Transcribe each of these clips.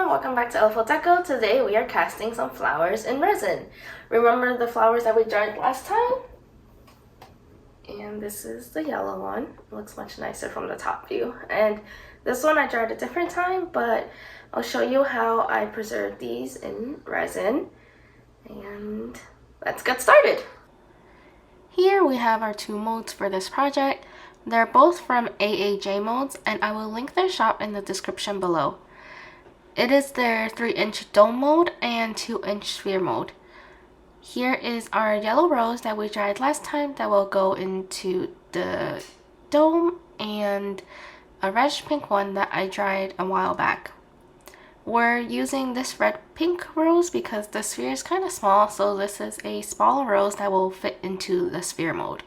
everyone, welcome back to EllafulDeco. Today we are casting some flowers in resin. Remember the flowers that we dried last time? And this is the yellow one. It looks much nicer from the top view. And this one I dried a different time, but I'll show you how I preserve these in resin. And let's get started. Here we have our two molds for this project. They're both from AAJ Molds, and I will link their shop in the description below. It is their 3-inch dome mold and 2-inch sphere mold. Here is our yellow rose that we dried last time that will go into the dome, and a reddish pink one that I dried a while back. We're using this red pink rose because the sphere is kind of small, so this is a smaller rose that will fit into the sphere mold.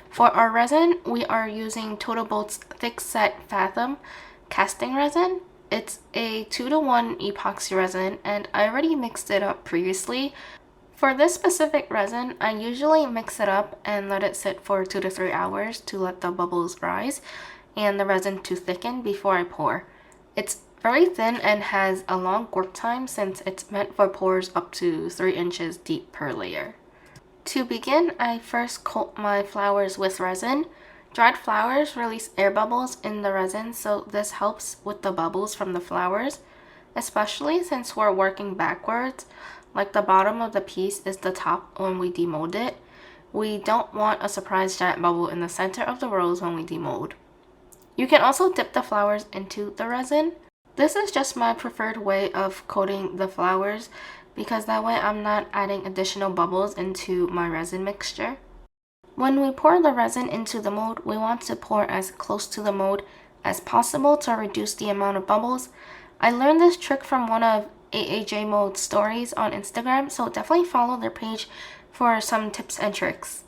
For our resin, we are using Total Bolt's Thick Set Fathom casting resin. It's a 2-to-1 epoxy resin, and I already mixed it up previously. For this specific resin, I usually mix it up and let it sit for 2 to 3 hours to let the bubbles rise and the resin to thicken before I pour. It's very thin and has a long work time since it's meant for pours up to 3 inches deep per layer. To begin, I first coat my flowers with resin. Dried flowers release air bubbles in the resin, so this helps with the bubbles from the flowers, especially since we're working backwards, like the bottom of the piece is the top when we demold it. We don't want a surprise giant bubble in the center of the rose when we demold. You can also dip the flowers into the resin. This is just my preferred way of coating the flowers because that way I'm not adding additional bubbles into my resin mixture. When we pour the resin into the mold, we want to pour as close to the mold as possible to reduce the amount of bubbles. I learned this trick from one of AAJ Mold's stories on Instagram, so definitely follow their page for some tips and tricks.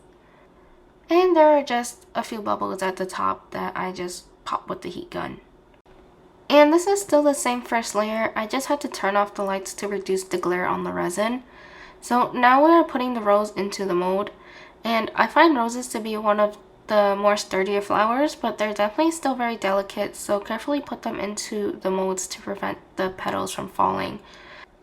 And there are just a few bubbles at the top that I just pop with the heat gun. And this is still the same first layer. I just had to turn off the lights to reduce the glare on the resin. So now we are putting the rose into the mold. And I find roses to be one of the more sturdier flowers, but they're definitely still very delicate, so carefully put them into the molds to prevent the petals from falling.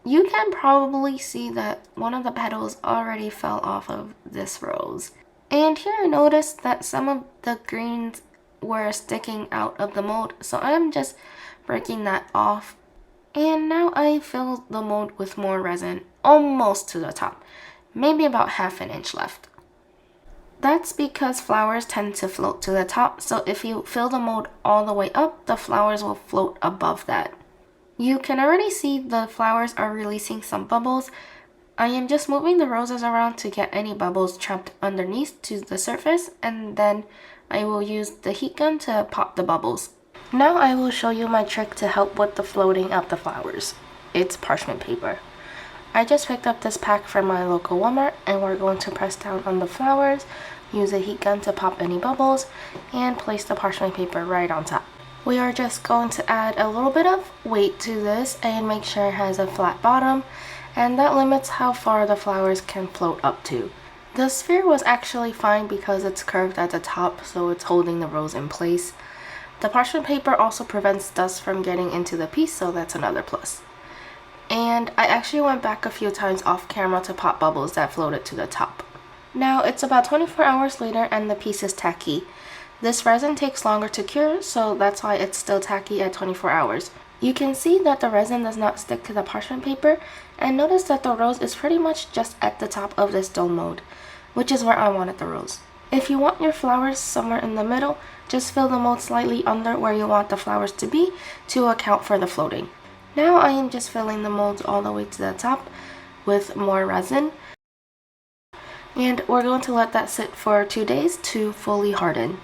You can probably see that one of the petals already fell off of this rose. And here I noticed that some of the greens were sticking out of the mold, so I'm just breaking that off. And now I fill the mold with more resin, almost to the top, maybe about half an inch left. That's because flowers tend to float to the top, so if you fill the mold all the way up, the flowers will float above that. You can already see the flowers are releasing some bubbles. I am just moving the roses around to get any bubbles trapped underneath to the surface, and then I will use the heat gun to pop the bubbles. Now I will show you my trick to help with the floating of the flowers. It's parchment paper. I just picked up this pack from my local Walmart, and we're going to press down on the flowers, use a heat gun to pop any bubbles, and place the parchment paper right on top. We are just going to add a little bit of weight to this and make sure it has a flat bottom, and that limits how far the flowers can float up to. The sphere was actually fine because it's curved at the top, so it's holding the rose in place. The parchment paper also prevents dust from getting into the piece, so that's another plus. And I actually went back a few times off camera to pop bubbles that floated to the top. Now it's about 24 hours later and the piece is tacky. This resin takes longer to cure, so that's why it's still tacky at 24 hours. You can see that the resin does not stick to the parchment paper, and notice that the rose is pretty much just at the top of this dome mold, which is where I wanted the rose. If you want your flowers somewhere in the middle, just fill the mold slightly under where you want the flowers to be to account for the floating. Now I am just filling the molds all the way to the top with more resin. And we're going to let that sit for 2 days to fully harden.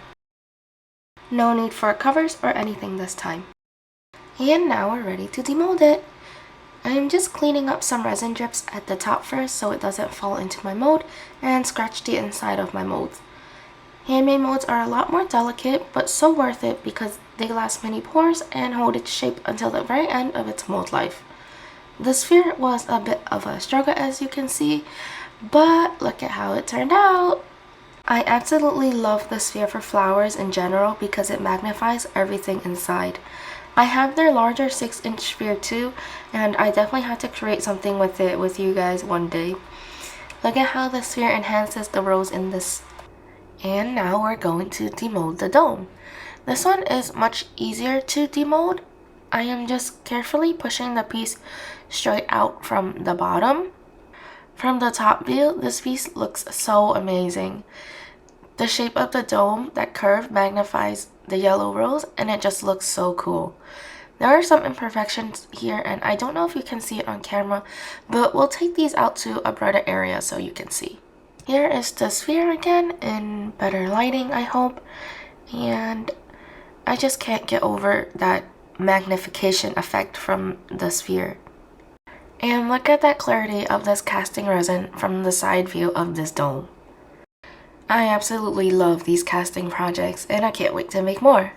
No need for covers or anything this time. And now we're ready to demold it. I am just cleaning up some resin drips at the top first so it doesn't fall into my mold and scratch the inside of my molds. Handmade molds are a lot more delicate, but so worth it because they last many pours and hold its shape until the very end of its mold life. The sphere was a bit of a struggle, as you can see, but look at how it turned out. I absolutely love the sphere for flowers in general because it magnifies everything inside. I have their larger 6-inch sphere too, and I definitely had to create something with it with you guys one day. Look at how the sphere enhances the rows in this. And now we're going to demold the dome. This one is much easier to demold. I am just carefully pushing the piece straight out from the bottom. From the top view, this piece looks so amazing. The shape of the dome, that curve, magnifies the yellow rows, and it just looks so cool. There are some imperfections here, and I don't know if you can see it on camera, but we'll take these out to a brighter area so you can see. Here is the sphere again in better lighting, I hope, and I just can't get over that magnification effect from the sphere. And look at that clarity of this casting resin from the side view of this dome. I absolutely love these casting projects, and I can't wait to make more.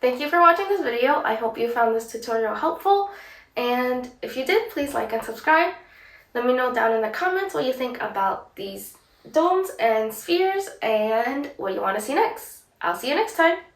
Thank you for watching this video. I hope you found this tutorial helpful, and if you did, please like and subscribe. Let me know down in the comments what you think about these domes and spheres and what you want to see next. I'll see you next time.